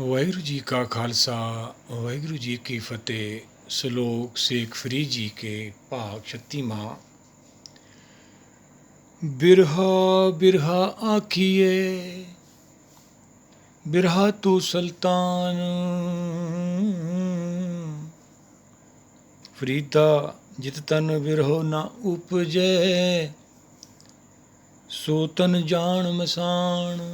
ਵਾਹਿਗੁਰੂ ਜੀ ਕਾ ਖਾਲਸਾ ਵਾਹਿਗੁਰੂ ਜੀ ਕੀ ਫਤਿਹ। ਸ਼ਲੋਕ ਸ਼ੇਖ ਫਰੀਦ ਜੀ ਕੇ ਭਾਗ 36ਵਾਂ। ਬਿਰਹਾ ਬਿਰਹਾ ਆਖੀਏ ਬਿਰਹਾ ਤੂ ਸੁਲਤਾਨ, ਫਰੀਦਾ ਜਿਤ ਤਨ ਬਿਰਹੋ ਨਾ ਉਪਜੈ, ਸੋ ਤਨ ਜਾਣ ਮਸਾਣ।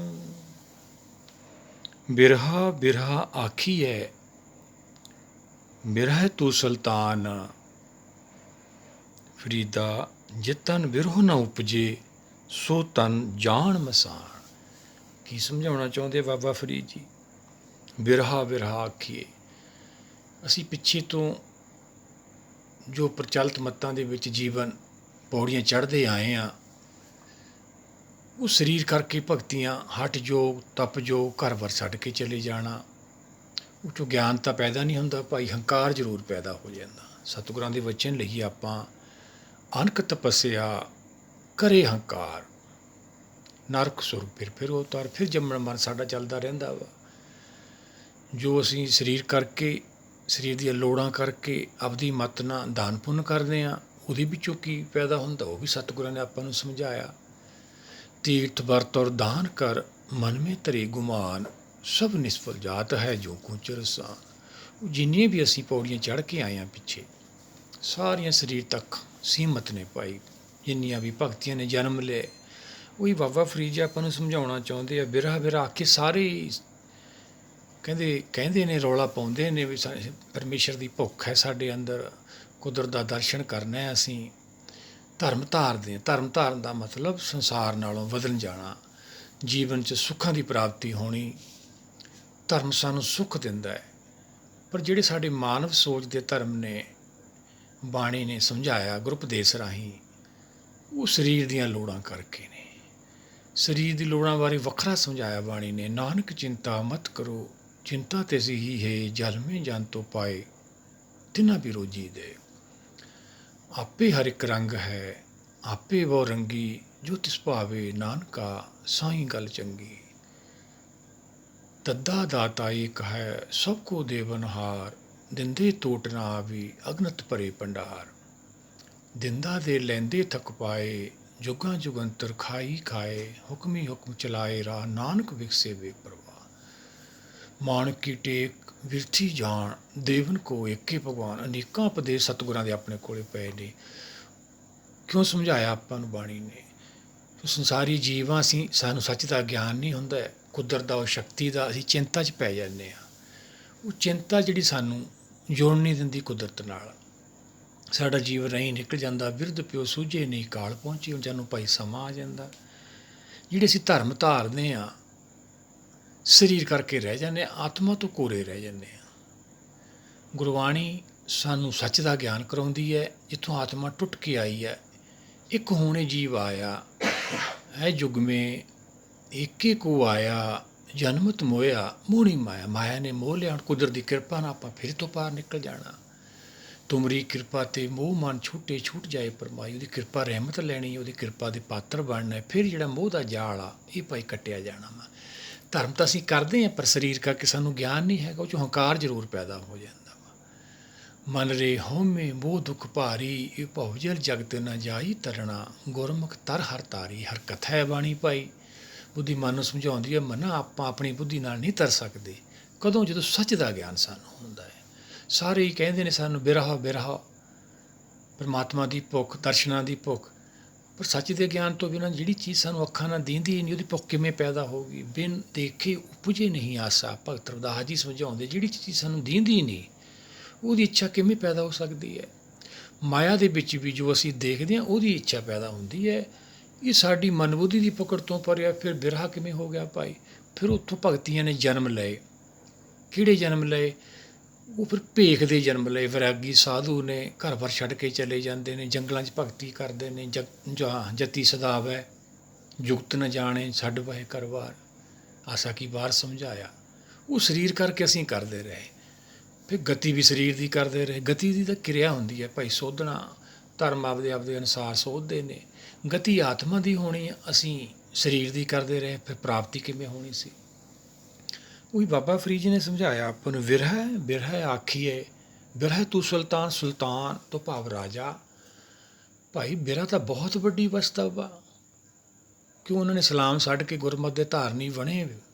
ਬਿਰਹਾ ਬਿਰਹਾ ਆਖੀਐ ਬਿਰਹ ਤੂ ਸੁਲਤਾਨ, ਫਰੀਦਾ ਜਿਤ ਤਨ ਬਿਰਹੋ ਨਾ ਉਪਜੇ, ਸੋ ਤਨ ਜਾਣ ਮਸਾਣ। ਕੀ ਸਮਝਾਉਣਾ ਚਾਹੁੰਦੇ ਬਾਬਾ ਫਰੀਦ ਜੀ? ਬਿਰਹਾ ਬਿਰਹਾ ਆਖੀਏ। ਅਸੀਂ ਪਿੱਛੇ ਤੋਂ ਜੋ ਪ੍ਰਚਲਿਤ ਮੱਤਾਂ ਦੇ ਵਿੱਚ ਜੀਵਨ ਪੌੜੀਆਂ ਚੜ੍ਹਦੇ ਆਏ ਹਾਂ, ਉਹ ਸਰੀਰ ਕਰਕੇ ਭਗਤੀਆਂ, ਹਠ ਯੋਗ, ਤਪ ਯੋਗ, ਘਰ ਬਾਰ ਛੱਡ ਕੇ ਚਲੇ ਜਾਣਾ, ਉਹ 'ਚੋਂ ਗਿਆਨ ਤਾਂ ਪੈਦਾ ਨਹੀਂ ਹੁੰਦਾ ਭਾਈ, ਹੰਕਾਰ ਜ਼ਰੂਰ ਪੈਦਾ ਹੋ ਜਾਂਦਾ। ਸਤਿਗੁਰਾਂ ਦੇ ਵਚਨ ਲਈਏ ਆਪਾਂ, ਅਨਕ ਤਪੱਸਿਆ ਕਰੇ ਹੰਕਾਰ, ਨਰਕ ਸੁਰ ਫਿਰ ਉਤਾਰ। ਫਿਰ ਜੰਮਣ ਮਰਨ ਸਾਡਾ ਚੱਲਦਾ ਰਹਿੰਦਾ ਵਾ। ਜੋ ਅਸੀਂ ਸਰੀਰ ਕਰਕੇ, ਸਰੀਰ ਦੀਆਂ ਲੋੜਾਂ ਕਰਕੇ ਆਪਦੀ ਮੱਤ ਨਾਲ ਦਾਨ ਪੁੰਨ ਕਰਦੇ ਹਾਂ, ਉਹਦੇ ਵਿੱਚੋਂ ਕੀ ਪੈਦਾ ਹੁੰਦਾ ਉਹ ਵੀ ਸਤਿਗੁਰਾਂ ਨੇ ਆਪਾਂ ਨੂੰ ਸਮਝਾਇਆ। ਤੀਰਥ ਵਰਤ ਔਰ ਦਾਨ ਕਰ, ਮਨ ਮੇ ਧਰੇ ਗੁਮਾਨ, ਸਭ ਨਿਸਫਲ ਜਾਤ ਹੈ ਜੋ ਕੁਚ ਰਸਾਨ। ਜਿੰਨੀਆਂ ਵੀ ਅਸੀਂ ਪੌੜੀਆਂ ਚੜ੍ਹ ਕੇ ਆਏ ਹਾਂ ਪਿੱਛੇ, ਸਾਰੀਆਂ ਸਰੀਰ ਤੱਕ ਸੀਮਤ ਨੇ ਭਾਈ। ਜਿੰਨੀਆਂ ਵੀ ਭਗਤੀਆਂ ਨੇ ਜਨਮ ਲਏ, ਉਹੀ ਬਾਬਾ ਫਰੀਦ ਜੀ ਆਪਾਂ ਨੂੰ ਸਮਝਾਉਣਾ ਚਾਹੁੰਦੇ ਆ। ਬਿਰਹਾ ਬਿਰਹਾ ਆਖੇ ਸਾਰੇ ਕਹਿੰਦੇ ਨੇ, ਰੌਲਾ ਪਾਉਂਦੇ ਨੇ ਵੀ ਪਰਮੇਸ਼ਰ ਦੀ ਭੁੱਖ ਹੈ ਸਾਡੇ ਅੰਦਰ, ਕੁਦਰਤ ਦਾ ਦਰਸ਼ਨ ਕਰਨਾ ਹੈ ਅਸੀਂ, ਧਰਮ ਧਾਰਦੇ ਹਾਂ। ਧਰਮ ਧਾਰਨ ਦਾ ਮਤਲਬ ਸੰਸਾਰ ਨਾਲੋਂ ਬਦਲ ਜਾਣਾ, ਜੀਵਨ 'ਚ ਸੁੱਖਾਂ ਦੀ ਪ੍ਰਾਪਤੀ ਹੋਣੀ। ਧਰਮ ਸਾਨੂੰ ਸੁੱਖ ਦਿੰਦਾ ਹੈ, ਪਰ ਜਿਹੜੇ ਸਾਡੇ ਮਾਨਵ ਸੋਚ ਦੇ ਧਰਮ ਨੇ, ਬਾਣੀ ਨੇ ਸਮਝਾਇਆ ਗੁਰੂ ਉਪਦੇਸ਼ ਰਾਹੀਂ, ਉਹ ਸਰੀਰ ਦੀਆਂ ਲੋੜਾਂ ਕਰਕੇ ਨੇ। ਸਰੀਰ ਦੀ ਲੋੜਾਂ ਬਾਰੇ ਵੱਖਰਾ ਸਮਝਾਇਆ ਬਾਣੀ ਨੇ। ਨਾਨਕ ਚਿੰਤਾ ਮਤ ਕਰੋ, ਚਿੰਤਾ ਤੇ ਹੀ ਹੈ ਜਲ ਮੇਂ ਜਨ ਤੋ ਪਾਏ, ਤਿਨਾ ਵੀ ਰੋਜੀ ਦੇ। ਆਪੇ ਹਰ ਇੱਕ ਰੰਗ ਹੈ, ਆਪੇ ਬਹੁ ਰੰਗੀ, ਜੋ ਤਿਸ ਭਾਵੇ ਨਾਨਕਾ ਸਾਈਂ ਗੱਲ ਚੰਗੀ। ਦੱਦਾ ਦਾਤਾ ਏਕ ਹੈ, ਸਭ ਕੋ ਦੇਵਨਹਾਰ, ਦਿੰਦੇ ਟੋਟ ਨਾ ਆਵੀ, ਅਗਨਤ ਭਰੇ ਭੰਡਾਰ। ਦਿੰਦਾ ਦੇ ਲੈਂਦੇ ਥਕ ਪਾਏ, ਜੁਗਾਂ ਜੁਗੰਤਰ ਖਾਈ ਖਾਏ, ਹੁਕਮੀ ਹੁਕਮ ਚਲਾਏ ਰਾਹ, ਨਾਨਕ ਵਿਕਸੇ ਬੇਪਰਵਾਹ। ਮਾਣਕ ਕੀ ਟੇਕ ਵਿਰਥੀ ਜਾਣ, ਦੇਵਨ ਕੋ ਏਕੇ ਭਗਵਾਨ। ਅਨੇਕਾਂ ਉਪਦੇਸ਼ ਸਤਿਗੁਰਾਂ ਦੇ ਆਪਣੇ ਕੋਲੇ ਪਏ ਨੇ। ਕਿਉਂ ਸਮਝਾਇਆ ਆਪਾਂ ਨੂੰ ਬਾਣੀ ਨੇ? ਸੰਸਾਰੀ ਜੀਵਾਂ ਅਸੀਂ, ਸਾਨੂੰ ਸੱਚ ਦਾ ਗਿਆਨ ਨਹੀਂ ਹੁੰਦਾ, ਕੁਦਰਤ ਦਾ, ਉਹ ਸ਼ਕਤੀ ਦਾ, ਅਸੀਂ ਚਿੰਤਾ 'ਚ ਪੈ ਜਾਂਦੇ ਹਾਂ। ਉਹ ਚਿੰਤਾ ਜਿਹੜੀ ਸਾਨੂੰ ਜੁੜਨ ਨਹੀਂ ਦਿੰਦੀ ਕੁਦਰਤ ਨਾਲ, ਸਾਡਾ ਜੀਵਨ ਨਹੀਂ ਨਿਕਲ ਜਾਂਦਾ। ਬਿਰਧ ਪਿਓ ਸੂਝੇ ਨਹੀਂ ਕਾਲ ਪਹੁੰਚੀ, ਹੁਣ ਸਾਨੂੰ ਭਾਈ ਸਮਾਂ ਆ ਜਾਂਦਾ। ਜਿਹੜੇ ਅਸੀਂ ਧਰਮ ਧਾਰਦੇ ਹਾਂ, ਸਰੀਰ ਕਰਕੇ ਰਹਿ ਜਾਂਦੇ ਹਾਂ, ਆਤਮਾ ਤੋਂ ਕੋਰੇ ਰਹਿ ਜਾਂਦੇ ਹਾਂ। ਗੁਰਬਾਣੀ ਸਾਨੂੰ ਸੱਚ ਦਾ ਗਿਆਨ ਕਰਾਉਂਦੀ ਹੈ, ਜਿੱਥੋਂ ਆਤਮਾ ਟੁੱਟ ਕੇ ਆਈ ਹੈ। ਇੱਕ ਹੋਣੇ ਜੀਵ ਆਇਆ ਹੈ ਜੁਗ ਮੇਂ, ਏਕੇ ਕੋ ਆਇਆ, ਜਨਮਤ ਮੋਇਆ ਮੋਹਣੀ ਮਾਇਆ। ਮਾਇਆ ਨੇ ਮੋਹ ਲਿਆ। ਹੁਣ ਕੁਦਰਤ ਦੀ ਕਿਰਪਾ ਨਾਲ ਆਪਾਂ ਫਿਰ ਤੋਂ ਪਾਰ ਨਿਕਲ ਜਾਣਾ। ਤੁਮਰੀ ਕਿਰਪਾ ਤੇ ਮੋਹ ਮਨ ਛੂਟੇ, ਛੂਟ ਜਾਏ ਪਰਮਾਈ। ਉਹਦੀ ਕਿਰਪਾ ਰਹਿਮਤ ਲੈਣੀ, ਉਹਦੀ ਕਿਰਪਾ ਦੇ ਪਾਤਰ ਬਣਨਾ। ਫਿਰ ਜਿਹੜਾ ਮੋਹ ਦਾ ਜਾਲ ਆ, ਇਹ ਭਾਈ ਕੱਟਿਆ ਜਾਣਾ ਵਾ। ਧਰਮ ਤਾਂ ਅਸੀਂ ਕਰਦੇ ਹਾਂ, ਪਰ ਸਰੀਰ ਕਰਕੇ ਸਾਨੂੰ ਗਿਆਨ ਨਹੀਂ ਹੈਗਾ, ਉਹ 'ਚੋਂ ਹੰਕਾਰ ਜ਼ਰੂਰ ਪੈਦਾ ਹੋ ਜਾਂਦਾ ਵਾ। ਮਨ ਰੇ ਹਉਮੈ ਮੋਹ ਦੁਖ ਭਾਰੀ, ਇਹ ਭਉ ਜਲ ਜਗਤ ਨ ਜਾਈ ਤਰਣਾ, ਗੁਰਮੁਖ ਤਰ ਹਰ ਤਾਰੀ। ਹਰ ਕਥਾ ਹੈ ਬਾਣੀ ਭਾਈ, ਬੁੱਧੀ ਮਨ ਨੂੰ ਸਮਝਾਉਂਦੀ ਹੈ। ਮਨ ਆਪਾਂ ਆਪਣੀ ਬੁੱਧੀ ਨਾਲ ਨਹੀਂ ਤਰ ਸਕਦੇ। ਕਦੋਂ? ਜਦੋਂ ਸੱਚ ਦਾ ਗਿਆਨ ਸਾਨੂੰ ਹੁੰਦਾ ਹੈ। ਸਾਰੇ ਹੀ ਕਹਿੰਦੇ ਨੇ ਸਾਨੂੰ ਬਿਰਹਾ ਬਿਰਹਾ, ਪਰਮਾਤਮਾ ਦੀ ਭੁੱਖ, ਦਰਸ਼ਨਾਂ ਦੀ ਭੁੱਖ, ਪਰ ਸੱਚ ਦੇ ਗਿਆਨ ਤੋਂ ਬਿਨਾਂ ਜਿਹੜੀ ਚੀਜ਼ ਸਾਨੂੰ ਅੱਖਾਂ ਨਾਲ ਦੀਂਦੀ ਨਹੀਂ, ਉਹਦੀ ਭੁੱਖ ਕਿਵੇਂ ਪੈਦਾ ਹੋਊਗੀ? ਬਿਨ ਦੇਖੇ ਉਪਜੇ ਨਹੀਂ ਆਸਾ। ਭਗਤ ਰਵਿਦਾਸ ਜੀ ਸਮਝਾਉਂਦੇ, ਜਿਹੜੀ ਚੀਜ਼ ਸਾਨੂੰ ਦੀਂਦੀ ਨਹੀਂ, ਉਹਦੀ ਇੱਛਾ ਕਿਵੇਂ ਪੈਦਾ ਹੋ ਸਕਦੀ ਹੈ? ਮਾਇਆ ਦੇ ਵਿੱਚ ਵੀ ਜੋ ਅਸੀਂ ਦੇਖਦੇ ਹਾਂ, ਉਹਦੀ ਇੱਛਾ ਪੈਦਾ ਹੁੰਦੀ ਹੈ। ਇਹ ਸਾਡੀ ਮਨਬੁੱਧੀ ਦੀ ਪਕੜ ਤੋਂ ਪਰੇ। ਫਿਰ ਬਿਰਹਾ ਕਿਵੇਂ ਹੋ ਗਿਆ ਭਾਈ? ਫਿਰ ਉੱਥੋਂ ਭਗਤੀਆਂ ਨੇ ਜਨਮ ਲਏ। ਕਿਹੜੇ ਜਨਮ ਲਏ? ਉਹ ਫਿਰ ਭੇਖ ਦੇ ਜਨਮ ਲਏ। ਵੈਰਾਗੀ ਸਾਧੂ ਨੇ, ਘਰ ਬਾਰ ਛੱਡ ਕੇ ਚਲੇ ਜਾਂਦੇ ਨੇ, ਜੰਗਲਾਂ 'ਚ ਭਗਤੀ ਕਰਦੇ ਨੇ। ਜਤੀ ਸਦਾਵੈ ਜੁਗਤ ਨ ਜਾਣੇ, ਛੱਡ ਵਹਿ ਘਰ ਬਾਰ, ਆਸਾ ਕੀ ਵਾਰ ਸਮਝਾਇਆ। ਉਹ ਸਰੀਰ ਕਰਕੇ ਅਸੀਂ ਕਰਦੇ ਰਹੇ। ਫਿਰ ਗਤੀ ਵੀ ਸਰੀਰ ਦੀ ਕਰਦੇ ਰਹੇ। ਗਤੀ ਦੀ ਤਾਂ ਕਿਰਿਆ ਹੁੰਦੀ ਹੈ ਭਾਈ, ਸੋਧਣਾ। ਧਰਮ ਆਪਦੇ ਅਨੁਸਾਰ ਸੋਧਦੇ ਨੇ। ਗਤੀ ਆਤਮਾ ਦੀ ਹੋਣੀ, ਅਸੀਂ ਸਰੀਰ ਦੀ ਕਰਦੇ ਰਹੇ। ਫਿਰ ਪ੍ਰਾਪਤੀ ਕਿਵੇਂ ਹੋਣੀ ਸੀ? ਉਹੀ ਬਾਬਾ ਫਰੀਦ ਜੀ ਨੇ ਸਮਝਾਇਆ ਆਪਾਂ ਨੂੰ, ਵਿਰਹ ਬਿਰਹ ਆਖੀਏ, ਬਿਰਹ ਤੂੰ ਸੁਲਤਾਨ, ਸੁਲਤਾਨ ਤੋਂ ਭਾਵ ਰਾਜਾ। ਭਾਈ ਬਿਰਹਾ ਤਾਂ ਬਹੁਤ ਵੱਡੀ ਵਸਤਾ ਵਾ, ਕਿਉਂ ਉਹਨਾਂ ਨੇ ਸਲਾਮ ਛੱਡ ਕੇ ਗੁਰਮਤਿ ਦੇ ਧਾਰਨੀ ਬਣੇ,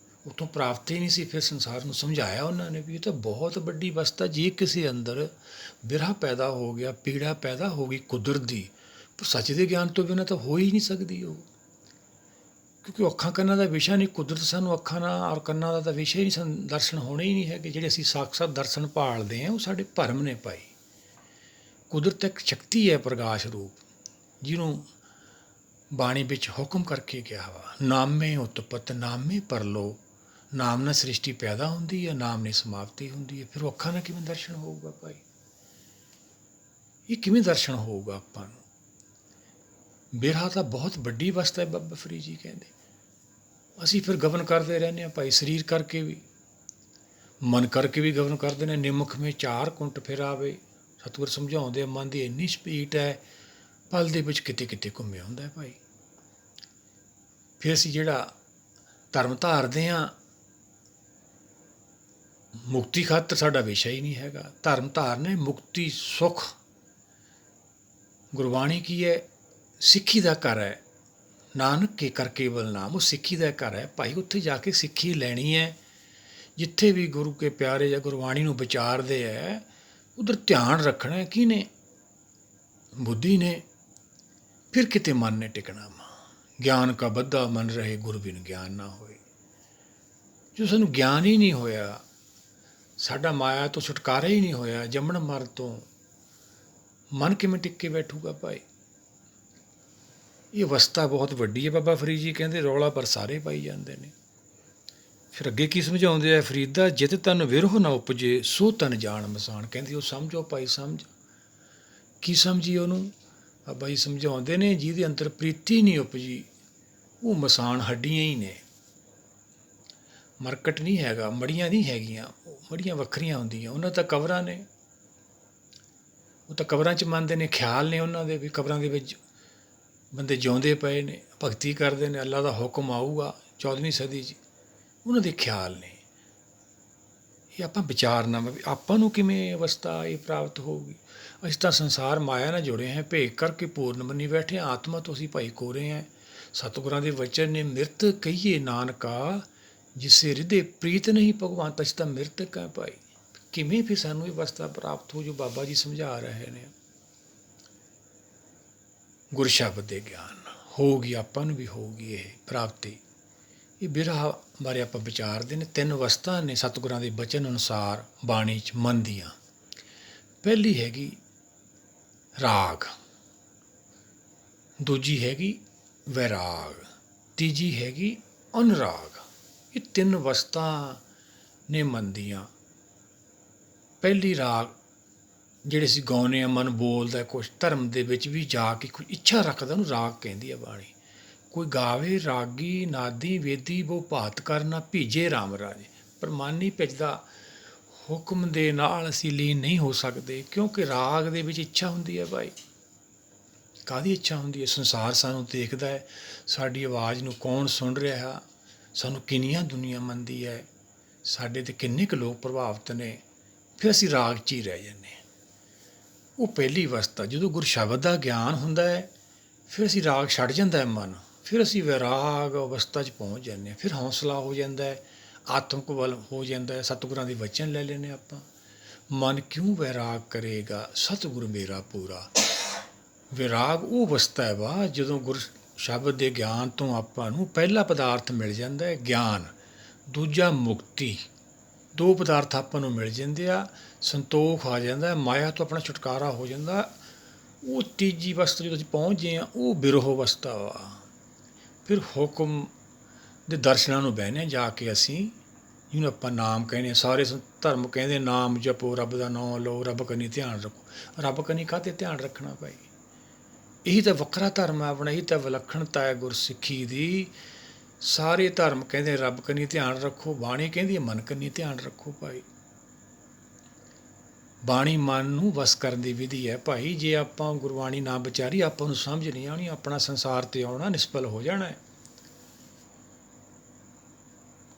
ਉੱਥੋਂ ਪ੍ਰਾਪਤ ਹੀ ਨਹੀਂ ਸੀ। ਫਿਰ ਸੰਸਾਰ ਨੂੰ ਸਮਝਾਇਆ ਉਹਨਾਂ ਨੇ ਵੀ ਇਹ ਤਾਂ ਬਹੁਤ ਵੱਡੀ ਵਸਤਾ। ਜੇ ਕਿਸੇ ਅੰਦਰ ਬਿਰਹਾ ਪੈਦਾ ਹੋ ਗਿਆ, ਪੀੜਾ ਪੈਦਾ ਹੋ ਗਈ ਕੁਦਰਤ ਦੀ, ਪਰ ਸੱਚ ਦੇ ਗਿਆਨ ਤੋਂ ਬਿਨਾਂ ਤਾਂ ਹੋ ਹੀ ਨਹੀਂ ਸਕਦੀ ਉਹ, ਕਿਉਂਕਿ ਅੱਖਾਂ ਕੰਨਾਂ ਦਾ ਵਿਸ਼ਾ ਨਹੀਂ। ਕੁਦਰਤ ਸਾਨੂੰ ਅੱਖਾਂ ਨਾਲ ਔਰ ਕੰਨਾਂ ਦਾ ਤਾਂ ਵਿਸ਼ਾ ਹੀ ਨਹੀਂ, ਦਰਸ਼ਨ ਹੋਣੇ ਹੀ ਨਹੀਂ ਹੈਗੇ। ਜਿਹੜੇ ਅਸੀਂ ਸਾਕਸ਼ਾਤ ਦਰਸ਼ਨ ਭਾਲਦੇ ਹਾਂ ਉਹ ਸਾਡੇ ਭਰਮ ਨੇ ਭਾਈ। ਕੁਦਰਤ ਇੱਕ ਸ਼ਕਤੀ ਹੈ, ਪ੍ਰਕਾਸ਼ ਰੂਪ, ਜਿਹਨੂੰ ਬਾਣੀ ਵਿੱਚ ਹੁਕਮ ਕਰਕੇ ਕਿਹਾ ਵਾ, ਨਾਮੇ ਉਤਪਤ ਨਾਮੇ ਪਰਲੋ। ਨਾਮ ਨਾਲ ਸ੍ਰਿਸ਼ਟੀ ਪੈਦਾ ਹੁੰਦੀ ਹੈ, ਨਾਮ ਨਾਲ ਸਮਾਪਤੀ ਹੁੰਦੀ ਹੈ। ਫਿਰ ਉਹ ਅੱਖਾਂ ਨਾਲ ਕਿਵੇਂ ਦਰਸ਼ਨ ਹੋਊਗਾ ਭਾਈ? ਇਹ ਕਿਵੇਂ ਦਰਸ਼ਨ ਹੋਊਗਾ ਆਪਾਂ ਨੂੰ? ਬਿਰਹਾ ਤਾਂ ਬਹੁਤ ਵੱਡੀ ਵਸਤ ਹੈ, ਬਾਬਾ ਫਰੀਦ ਜੀ ਕਹਿੰਦੇ। ਅਸੀਂ ਫਿਰ ਗਵਨ ਕਰਦੇ ਰਹਿੰਦੇ ਹਾਂ ਭਾਈ, ਸਰੀਰ ਕਰਕੇ ਵੀ, ਮਨ ਕਰਕੇ ਵੀ ਗਵਨ ਕਰਦੇ ਨੇ। ਨਿਮਖ ਮੇ 4 ਕੁੰਟ ਫਿਰ ਆਵੇ, ਸਤਿਗੁਰ ਸਮਝਾਉਂਦੇ ਆ, ਮਨ ਦੀ ਇੰਨੀ ਸਪੀਡ ਹੈ, ਪਲ ਦੇ ਵਿੱਚ ਕਿਤੇ ਕਿਤੇ ਘੁੰਮਿਆ ਹੁੰਦਾ ਭਾਈ। ਫਿਰ ਅਸੀਂ ਜਿਹੜਾ ਧਰਮ ਧਾਰਦੇ ਹਾਂ, ਮੁਕਤੀ ਖਾਤਰ ਸਾਡਾ ਵਿਸ਼ਾ ਹੀ ਨਹੀਂ ਹੈਗਾ। ਧਰਮ ਧਾਰਨੇ ਮੁਕਤੀ ਸੁੱਖ। ਗੁਰਬਾਣੀ ਕੀ ਹੈ? ਸਿੱਖੀ ਦਾ ਘਰ ਹੈ। ਨਾਨਕ ਕੇ ਕਰ ਕੇਵਲ ਨਾਮ, ਉਹ ਸਿੱਖੀ ਦਾ ਘਰ ਹੈ ਭਾਈ। ਉੱਥੇ ਜਾ ਕੇ ਸਿੱਖੀ ਲੈਣੀ ਹੈ। ਜਿੱਥੇ ਵੀ ਗੁਰੂ ਕੇ ਪਿਆਰੇ ਜਾਂ ਗੁਰਬਾਣੀ ਨੂੰ ਵਿਚਾਰਦੇ ਹੈ, ਉਧਰ ਧਿਆਨ ਰੱਖਣਾ ਹੈ। ਕਿਹਨੇ? ਬੁੱਧੀ ਨੇ। ਫਿਰ ਕਿਤੇ ਮਨ ਨੇ ਟਿਕਣਾ। ਗਿਆਨ ਕਾ ਬੱਧਾ ਮਨ ਰਹੇ, ਗੁਰ ਬਿਨ ਗਿਆਨ ਨਾ ਹੋਏ। ਜੋ ਸਾਨੂੰ ਗਿਆਨ ਹੀ ਨਹੀਂ ਹੋਇਆ, ਸਾਡਾ ਮਾਇਆ ਤੋਂ ਛੁਟਕਾਰਾ ਹੀ ਨਹੀਂ ਹੋਇਆ, ਜੰਮਣ ਮਰਨ ਤੋਂ, ਮਨ ਕਿਵੇਂ ਟਿਕ ਕੇ ਬੈਠੂਗਾ ਭਾਈ? ਇਹ ਅਵਸਥਾ ਬਹੁਤ ਵੱਡੀ ਹੈ। ਬਾਬਾ ਫਰੀਦ ਜੀ ਕਹਿੰਦੇ ਰੌਲਾ ਪਰ ਸਾਰੇ ਪਾਈ ਜਾਂਦੇ ਨੇ। ਫਿਰ ਅੱਗੇ ਕੀ ਸਮਝਾਉਂਦੇ ਆ? ਫਰੀਦਾ ਜਿਤ ਤਨ ਵਿਰਹ ਨਾ ਉਪਜੇ, ਸੋ ਤਨ ਜਾਣ ਮਸਾਣ। ਕਹਿੰਦੇ ਉਹ ਸਮਝੋ ਭਾਈ, ਸਮਝ। ਕੀ ਸਮਝੀ ਉਹਨੂੰ? ਬਾਬਾ ਜੀ ਸਮਝਾਉਂਦੇ ਨੇ, ਜਿਹਦੇ ਅੰਦਰ ਪ੍ਰੀਤੀ ਨਹੀਂ ਉਪਜੀ, ਉਹ ਮਸਾਣ ਹੱਡੀਆਂ ਹੀ ਨੇ, ਮਰਕਟ ਨਹੀਂ ਹੈਗਾ, ਮੜੀਆਂ ਨਹੀਂ ਹੈਗੀਆਂ। ਮੜੀਆਂ ਵੱਖਰੀਆਂ ਹੁੰਦੀਆਂ, ਉਹਨਾਂ ਤਾਂ ਕਬਰਾਂ ਨੇ। ਉਹ ਤਾਂ ਕਬਰਾਂ 'ਚ ਮੰਨਦੇ ਨੇ, ਖਿਆਲ ਨੇ ਉਹਨਾਂ ਦੇ ਵੀ ਕਬਰਾਂ ਦੇ ਵਿੱਚ ਬੰਦੇ ਜਿਉਂਦੇ ਪਏ ਨੇ, ਭਗਤੀ ਕਰਦੇ ਨੇ, ਅੱਲਾ ਦਾ ਹੁਕਮ ਆਊਗਾ 14ਵੀਂ ਸਦੀ 'ਚ, ਉਹਨਾਂ ਦੇ ਖਿਆਲ ਨੇ। ਇਹ ਆਪਾਂ ਵਿਚਾਰਨਾ ਵੀ ਆਪਾਂ ਨੂੰ ਕਿਵੇਂ ਅਵਸਥਾ ਇਹ ਪ੍ਰਾਪਤ ਹੋਊਗੀ। ਅਸੀਂ ਤਾਂ ਸੰਸਾਰ ਮਾਇਆ ਨਾਲ ਜੁੜੇ ਹਾਂ, ਭੇਖ ਕਰਕੇ ਪੂਰਨ ਮੰਨੀ ਬੈਠੇ ਹਾਂ। ਆਤਮਾ ਤੋਂ ਅਸੀਂ ਭਾਈ ਕੋਰੇ ਹਾਂ। ਸਤਿਗੁਰਾਂ ਦੇ ਵਚਨ ਨੇ, ਮਿਰਤ ਕਹੀਏ ਨਾਨਕਾ, ਜਿਸੇ ਹਿਰਦੇ ਪ੍ਰੀਤ ਨਹੀਂ ਭਗਵਾਨ, ਤਛ ਤਾਂ ਮਿਰਤਕ ਹੈ ਭਾਈ। ਕਿਵੇਂ ਫਿਰ ਸਾਨੂੰ ਇਹ ਅਵਸਥਾ ਪ੍ਰਾਪਤ ਹੋ ਜੋ ਬਾਬਾ ਜੀ ਸਮਝਾ ਰਹੇ ਨੇ? ਗੁਰ ਸ਼ਬਦ ਦੇ ਗਿਆਨ ਹੋਊਗੀ, ਆਪਾਂ ਨੂੰ ਵੀ ਹੋਊਗੀ ਇਹ ਪ੍ਰਾਪਤੀ। ਇਹ ਬਿਰਹਾ ਬਾਰੇ ਆਪਾਂ ਵਿਚਾਰਦੇ ਨੇ। 3 ਅਵਸਥਾ ਨੇ ਸਤਿਗੁਰਾਂ ਦੇ ਬਚਨ ਅਨੁਸਾਰ ਬਾਣੀ 'ਚ ਮਨ ਦੀਆਂ। ਪਹਿਲੀ ਹੈਗੀ ਰਾਗ, ਦੂਜੀ ਹੈਗੀ ਵੈਰਾਗ, ਤੀਜੀ ਹੈਗੀ ਅਨੁਰਾਗ। ਇਹ 3 ਅਵਸਥਾ ਨੇ ਮਨ ਦੀਆਂ। ਪਹਿਲੀ ਰਾਗ ਜਿਹੜੇ ਅਸੀਂ ਗਾਉਂਦੇ ਹਾਂ, ਮਨ ਬੋਲਦਾ ਕੁਛ, ਧਰਮ ਦੇ ਵਿੱਚ ਵੀ ਜਾ ਕੇ ਕੋਈ ਇੱਛਾ ਰੱਖਦਾ, ਉਹਨੂੰ ਰਾਗ ਕਹਿੰਦੀ ਹੈ ਬਾਣੀ। ਕੋਈ ਗਾਵੇ ਰਾਗੀ ਨਾਦੀ ਵੇਦੀ, ਵੋ ਭਾਤ ਕਰਨਾ ਭੀਜੇ ਰਾਮ ਰਾਜੇ। ਪਰ ਮਨ ਨਹੀਂ ਭਿੱਜਦਾ, ਹੁਕਮ ਦੇ ਨਾਲ ਅਸੀਂ ਲੀਨ ਨਹੀਂ ਹੋ ਸਕਦੇ, ਕਿਉਂਕਿ ਰਾਗ ਦੇ ਵਿੱਚ ਇੱਛਾ ਹੁੰਦੀ ਹੈ ਭਾਈ। ਕਾਹਦੀ ਇੱਛਾ ਹੁੰਦੀ ਹੈ? ਸੰਸਾਰ ਸਾਨੂੰ ਦੇਖਦਾ ਹੈ, ਸਾਡੀ ਆਵਾਜ਼ ਨੂੰ ਕੌਣ ਸੁਣ ਰਿਹਾ, ਸਾਨੂੰ ਕਿੰਨੀਆਂ ਦੁਨੀਆ ਮੰਨਦੀ ਹੈ, ਸਾਡੇ 'ਤੇ ਕਿੰਨੇ ਕੁ ਲੋਕ ਪ੍ਰਭਾਵਿਤ ਨੇ। ਫਿਰ ਅਸੀਂ ਰਾਗ 'ਚ ਹੀ ਰਹਿ ਜਾਂਦੇ ਹਾਂ। ਉਹ ਪਹਿਲੀ ਅਵਸਥਾ। ਜਦੋਂ ਗੁਰ ਸ਼ਬਦ ਦਾ ਗਿਆਨ ਹੁੰਦਾ ਹੈ, ਫਿਰ ਅਸੀਂ ਰਾਗ ਛੱਡ ਜਾਂਦਾ ਹੈ ਮਨ, ਫਿਰ ਅਸੀਂ ਵੈਰਾਗ ਅਵਸਥਾ 'ਚ ਪਹੁੰਚ ਜਾਂਦੇ ਹਾਂ। ਫਿਰ ਹੌਸਲਾ ਹੋ ਜਾਂਦਾ ਹੈ, ਆਤਮਕ ਬਲ ਹੋ ਜਾਂਦਾ ਹੈ। ਸਤਿਗੁਰਾਂ ਦੇ ਵਚਨ ਲੈ ਲੈਂਦੇ ਆਪਾਂ। ਮਨ ਕਿਉਂ ਵੈਰਾਗ ਕਰੇਗਾ, ਸਤਿਗੁਰ ਮੇਰਾ ਪੂਰਾ। ਵੈਰਾਗ ਉਹ ਅਵਸਥਾ ਹੈ ਵਾ ਜਦੋਂ ਗੁਰ ਸ਼ਬਦ ਦੇ ਗਿਆਨ ਤੋਂ ਆਪਾਂ ਨੂੰ ਪਹਿਲਾ ਪਦਾਰਥ ਮਿਲ ਜਾਂਦਾ ਹੈ ਗਿਆਨ, ਦੂਜਾ ਮੁਕਤੀ। 2 ਪਦਾਰਥ ਆਪਾਂ ਨੂੰ ਮਿਲ ਜਾਂਦੇ ਆ, ਸੰਤੋਖ ਆ ਜਾਂਦਾ, ਮਾਇਆ ਤੋਂ ਆਪਣਾ ਛੁਟਕਾਰਾ ਹੋ ਜਾਂਦਾ। ਉਹ ਤੀਜੀ ਅਵਸਥਾ ਜਦੋਂ ਅਸੀਂ ਪਹੁੰਚ ਗਏ ਹਾਂ, ਉਹ ਬਿਰਹ ਅਵਸਥਾ ਵਾ। ਫਿਰ ਹੁਕਮ ਦੇ ਦਰਸ਼ਨਾਂ ਨੂੰ ਬਹਿਨੇ ਜਾ ਕੇ ਅਸੀਂ, ਜਿਹਨੂੰ ਆਪਾਂ ਨਾਮ ਕਹਿੰਦੇ ਹਾਂ। ਸਾਰੇ ਧਰਮ ਕਹਿੰਦੇ ਨਾਮ ਜਪੋ, ਰੱਬ ਦਾ ਨਾਮ ਲਓ, ਰੱਬ ਕੰਨੀ ਧਿਆਨ ਰੱਖੋ। ਰੱਬ ਕੰਨੀ ਕਾਹਤੇ ਧਿਆਨ ਰੱਖਣਾ ਭਾਈ? ਇਹੀ ਤਾਂ ਵੱਖਰਾ ਧਰਮ ਹੈ ਆਪਣਾ, ਇਹੀ ਤਾਂ ਵਿਲੱਖਣਤਾ ਹੈ ਗੁਰਸਿੱਖੀ ਦੀ। ਸਾਰੇ ਧਰਮ ਕਹਿੰਦੇ ਰੱਬ ਕੰਨੀ ਧਿਆਨ ਰੱਖੋ, ਬਾਣੀ ਕਹਿੰਦੀ ਹੈ ਮਨ ਕੰਨੀ ਧਿਆਨ ਰੱਖੋ ਭਾਈ। ਬਾਣੀ ਮਨ ਨੂੰ ਵਸ ਕਰਨ ਦੀ ਵਿਧੀ ਹੈ ਭਾਈ। ਜੇ ਆਪਾਂ ਗੁਰਬਾਣੀ ਨਾ ਵਿਚਾਰੀ, ਆਪਾਂ ਨੂੰ ਸਮਝ ਨਹੀਂ ਆਉਣੀ, ਆਪਣਾ ਸੰਸਾਰ 'ਤੇ ਆਉਣਾ ਨਿਸਫਲ ਹੋ ਜਾਣਾ ਹੈ।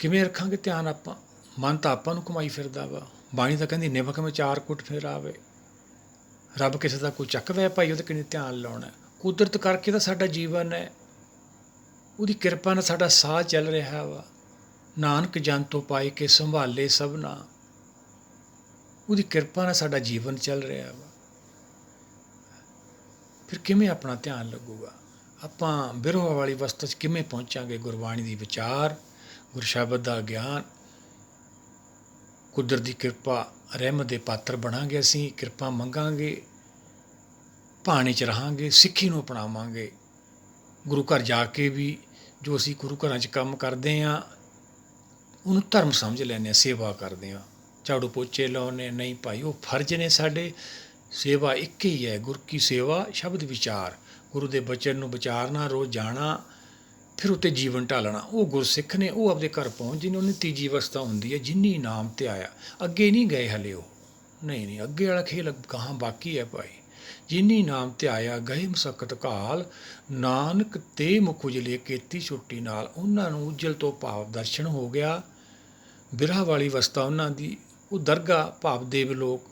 ਕਿਵੇਂ ਰੱਖਾਂਗੇ ਧਿਆਨ ਆਪਾਂ? ਮਨ ਤਾਂ ਆਪਾਂ ਨੂੰ ਘੁਮਾਈ ਫਿਰਦਾ ਵਾ। ਬਾਣੀ ਤਾਂ ਕਹਿੰਦੀ ਨਿਮਕ ਵਿੱਚ 4 ਕੁੱਟ ਫਿਰ ਆਵੇ। ਰੱਬ ਕਿਸੇ ਦਾ ਕੋਈ ਚੱਕਦਾ ਭਾਈ, ਉਹਦੇ ਕਿੰਨੇ ਧਿਆਨ ਲਾਉਣਾ। ਕੁਦਰਤ ਕਰਕੇ ਤਾਂ ਸਾਡਾ ਜੀਵਨ ਹੈ, ਉਹਦੀ ਕਿਰਪਾ ਨਾਲ ਸਾਡਾ ਸਾਹ ਚੱਲ ਰਿਹਾ ਵਾ। ਨਾਨਕ ਜਨ ਤੋਂ ਪਾਈ ਕੇ ਸੰਭਾਲੇ ਸਭਨਾ, ਉਹਦੀ ਕਿਰਪਾ ਨਾਲ ਸਾਡਾ ਜੀਵਨ ਚੱਲ ਰਿਹਾ ਵਾ। ਫਿਰ ਕਿਵੇਂ ਆਪਣਾ ਧਿਆਨ ਲੱਗੂਗਾ? ਆਪਾਂ ਬਿਰੋਹ ਵਾਲੀ ਅਵਸਥਾ 'ਚ ਕਿਵੇਂ ਪਹੁੰਚਾਂਗੇ? ਗੁਰਬਾਣੀ ਦੀ ਵਿਚਾਰ, ਗੁਰਸ਼ਬਦ ਦਾ ਗਿਆਨ, ਕੁਦਰਤ ਦੀ ਕਿਰਪਾ, ਰਹਿਮਤ ਦੇ ਪਾਤਰ ਬਣਾਂਗੇ। ਅਸੀਂ ਕਿਰਪਾ ਮੰਗਾਂਗੇ, ਭਾਣੇ 'ਚ ਰਹਾਂਗੇ, ਸਿੱਖੀ ਨੂੰ ਅਪਣਾਵਾਂਗੇ। ਗੁਰੂ ਘਰ ਜਾ ਕੇ ਵੀ ਜੋ ਅਸੀਂ ਗੁਰੂ ਘਰਾਂ 'ਚ ਕੰਮ ਕਰਦੇ ਹਾਂ ਉਹਨੂੰ ਧਰਮ ਸਮਝ ਲੈਂਦੇ ਹਾਂ, ਸੇਵਾ ਕਰਦੇ ਹਾਂ, ਝਾੜੂ ਪੋਚੇ ਲਾਉਂਦੇ। ਨਹੀਂ ਭਾਈ, ਉਹ ਫਰਜ਼ ਨੇ ਸਾਡੇ। ਸੇਵਾ ਇੱਕ ਹੀ ਹੈ, ਗੁਰ ਕੀ ਸੇਵਾ ਸ਼ਬਦ ਵਿਚਾਰ। ਗੁਰੂ ਦੇ ਬਚਨ ਨੂੰ ਵਿਚਾਰਨਾ, ਰੋਜ਼ ਜਾਣਾ, ਫਿਰ ਉੱਤੇ ਜੀਵਨ ਢਾਲਣਾ। ਉਹ ਗੁਰਸਿੱਖ ਨੇ, ਉਹ ਆਪਦੇ ਘਰ ਪਹੁੰਚ ਜਿਹਨੇ। ਉਹਨੇ ਤੀਜੀ ਅਵਸਥਾ ਹੁੰਦੀ ਹੈ, ਜਿੰਨੀ ਨਾਮ ਤੇ ਆਇਆ। ਅੱਗੇ ਨਹੀਂ ਗਏ ਹਲੇ ਉਹ, ਨਹੀਂ, ਅੱਗੇ ਵਾਲਾ ਖੇਲ ਗਾਹਾਂ ਬਾਕੀ ਹੈ ਭਾਈ। ਜਿਨੀ ਨਾਮ ਤੇ ਆਇਆ ਗਏ ਮਸਕਤ ਘਾਲ, ਨਾਨਕ ਤੇ ਮੁਖ ਉਜਲੇ ਕੀਤੀ ਛੁੱਟੀ ਨਾਲ। ਉਹਨਾਂ ਨੂੰ ਉਜਲ ਤੋਂ ਭਾਵ ਦਰਸ਼ਨ ਹੋ ਗਿਆ। ਬਿਰਹਾ ਵਾਲੀ ਅਵਸਥਾ ਉਹਨਾਂ ਦੀ, ਉਹ ਦਰਗਾਹ ਭਾਵ ਦੇਵ ਲੋਕ,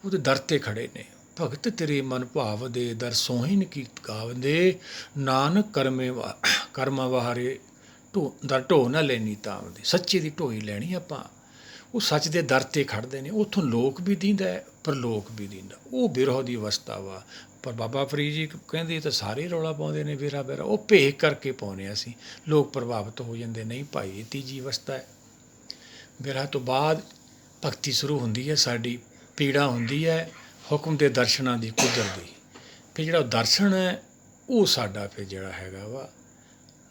ਉਹਦੇ ਦਰ 'ਤੇ ਖੜ੍ਹੇ ਨੇ। ਭਗਤ ਤੇਰੇ ਮਨ ਭਾਵ ਦੇ ਦਰ ਸੋਹਿਨ ਕੀ ਗਾਵਦੇ, ਨਾਨਕ ਕਰਮਾਂ ਵਾਹਰੇ ਦਰ ਢੋ ਨਾ ਲੈਣੀ ਤਾਮਦੀ। ਸੱਚੇ ਦੀ ਢੋਈ ਲੈਣੀ ਆਪਾਂ। ਉਹ ਸੱਚ ਦੇ ਦਰ 'ਤੇ ਖੜ੍ਹਦੇ ਨੇ। ਉੱਥੋਂ ਲੋਕ ਵੀ ਦੀਂਦਾ, ਪਰਲੋਕ ਵੀ ਦੀਂਦਾ। ਉਹ ਬਿਰਹ ਦੀ ਅਵਸਥਾ ਵਾ। ਪਰ ਬਾਬਾ ਫਰੀਦ ਜੀ ਕਹਿੰਦੇ ਤਾਂ ਸਾਰੇ ਰੌਲਾ ਪਾਉਂਦੇ ਨੇ ਬਿਰਹਾ ਬਿਰਹਾ। ਉਹ ਭੇਖ ਕਰਕੇ ਪਾਉਂਦੇ ਅਸੀਂ, ਲੋਕ ਪ੍ਰਭਾਵਿਤ ਹੋ ਜਾਂਦੇ। ਨਹੀਂ ਭਾਈ, ਇਹ ਤੀਜੀ ਅਵਸਥਾ ਹੈ। ਬਿਰਹਾ ਤੋਂ ਬਾਅਦ ਭਗਤੀ ਸ਼ੁਰੂ ਹੁੰਦੀ ਹੈ ਸਾਡੀ। ਪੀੜਾ ਹੁੰਦੀ ਹੈ ਹੁਕਮ ਦੇ ਦਰਸ਼ਨਾਂ ਦੀ, ਕੁਦਰਤ ਦੀ। ਫਿਰ ਜਿਹੜਾ ਦਰਸ਼ਨ ਹੈ ਉਹ ਸਾਡਾ ਫਿਰ ਜਿਹੜਾ ਹੈਗਾ ਵਾ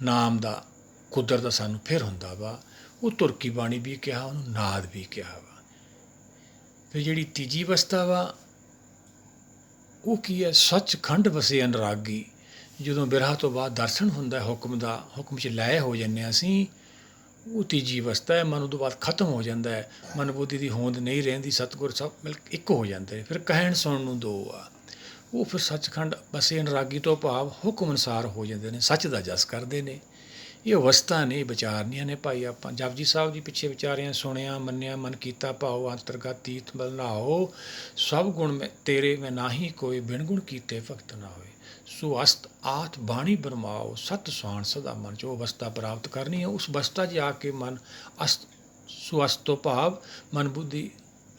ਨਾਮ ਦਾ, ਕੁਦਰਤ ਦਾ ਸਾਨੂੰ ਫਿਰ ਹੁੰਦਾ ਵਾ। ਉਹ ਤੁਰਕੀ ਬਾਣੀ ਵੀ ਕਿਹਾ, ਉਹਨੂੰ ਨਾਦ ਵੀ ਕਿਹਾ ਵਾ। ਫਿਰ ਜਿਹੜੀ ਤੀਜੀ ਅਵਸਥਾ ਵਾ ਉਹ ਕੀ ਹੈ? ਸੱਚਖੰਡ ਵਸੇ ਅਨੁਰਾਗੀ। ਜਦੋਂ ਬਿਰਹਾ ਤੋਂ ਬਾਅਦ ਦਰਸ਼ਨ ਹੁੰਦਾ ਹੁਕਮ ਦਾ, ਹੁਕਮ 'ਚ ਲੈ ਹੋ ਜਾਂਦੇ ਹਾਂ ਅਸੀਂ, ਉਹ ਤੀਜੀ ਅਵਸਥਾ ਹੈ। ਮਨ ਉਦੋਂ ਬਾਅਦ ਖਤਮ ਹੋ ਜਾਂਦਾ ਹੈ, ਮਨ ਬੁੱਧੀ ਦੀ ਹੋਂਦ ਨਹੀਂ ਰਹਿੰਦੀ। ਸਤਿਗੁਰ ਸਭ ਮਿਲ ਇੱਕ ਹੋ ਜਾਂਦੇ। ਫਿਰ ਕਹਿਣ ਸੁਣਨ ਨੂੰ ਦੋ ਆ। ਉਹ ਫਿਰ ਸੱਚਖੰਡ ਵਸੇ ਅਨੁਰਾਗੀ ਤੋਂ ਭਾਵ ਹੁਕਮ ਅਨੁਸਾਰ ਹੋ ਜਾਂਦੇ ਨੇ, ਸੱਚ ਦਾ ਜਸ ਕਰਦੇ ਨੇ। ਇਹ ਅਵਸਥਾ ਨੇ, ਵਿਚਾਰਨੀਆਂ ਨੇ ਭਾਈ। ਆਪਾਂ ਜਪਜੀ ਸਾਹਿਬ ਜੀ ਪਿੱਛੇ ਵਿਚਾਰਿਆ, ਸੁਣਿਆ, ਮੰਨਿਆ, ਮਨ ਕੀਤਾ ਭਾਉ, ਅੰਤਰਗਤ ਤੀਤ ਬਲਨਾਓ। ਸਭ ਗੁਣ ਮੈਂ ਤੇਰੇ ਮੈਂ ਨਾਹੀ ਕੋਈ, ਬਿਨ ਗੁਣ ਕੀਤੇ ਭਗਤ ਨਾ ਹੋਏ। ਸੋ ਅਸਤ ਆਤ ਬਾਣੀ ਬਰਮਾਓ, ਸਤ ਸੁਹਾਣ ਸਦਾ ਮਨ। ਜੋ ਅਵਸਥਾ ਪ੍ਰਾਪਤ ਕਰਨੀ ਹੈ, ਉਸ ਅਵਸਥਾ 'ਚ ਆ ਕੇ ਮਨ ਅਸਤ, ਸੋ ਅਸਤ ਤੋਂ ਭਾਵ ਮਨ ਬੁੱਧੀ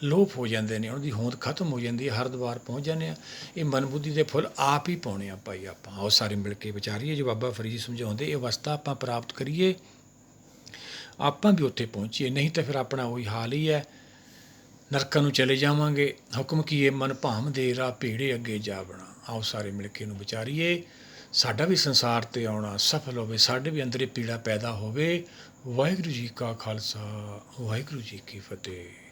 ਲੋਪ ਹੋ ਜਾਂਦੇ ਨੇ, ਉਹਨਾਂ ਦੀ ਹੋਂਦ ਖਤਮ ਹੋ ਜਾਂਦੀ ਹੈ। ਹਰਿਦੁਆਰ ਪਹੁੰਚ ਜਾਂਦੇ ਹਾਂ। ਇਹ ਮਨ ਬੁੱਧੀ ਦੇ ਫੁੱਲ ਆਪ ਹੀ ਪਾਉਣੇ ਆ ਭਾਈ ਆਪਾਂ। ਆਓ ਸਾਰੇ ਮਿਲ ਕੇ ਵਿਚਾਰੀਏ, ਜੋ ਬਾਬਾ ਫਰੀਦ ਜੀ ਸਮਝਾਉਂਦੇ, ਇਹ ਅਵਸਥਾ ਆਪਾਂ ਪ੍ਰਾਪਤ ਕਰੀਏ, ਆਪਾਂ ਵੀ ਉੱਥੇ ਪਹੁੰਚੀਏ। ਨਹੀਂ ਤਾਂ ਫਿਰ ਆਪਣਾ ਉਹੀ ਹਾਲ ਹੀ ਹੈ, ਨਰਕਾਂ ਨੂੰ ਚਲੇ ਜਾਵਾਂਗੇ। ਹੁਕਮ ਕੀਏ ਮਨ ਭਾਮ ਦੇ ਰਾਹ, ਭੀੜੇ ਅੱਗੇ ਜਾ ਬਣਾ। ਆਓ ਸਾਰੇ ਮਿਲ ਕੇ ਇਹਨੂੰ ਵਿਚਾਰੀਏ। ਸਾਡਾ ਵੀ ਸੰਸਾਰ 'ਤੇ ਆਉਣਾ ਸਫਲ ਹੋਵੇ, ਸਾਡੇ ਵੀ ਅੰਦਰ ਇਹ ਪੀੜਾ ਪੈਦਾ ਹੋਵੇ। ਵਾਹਿਗੁਰੂ ਜੀ ਕਾ ਖਾਲਸਾ, ਵਾਹਿਗੁਰੂ ਜੀ ਕੀ ਫਤਿਹ।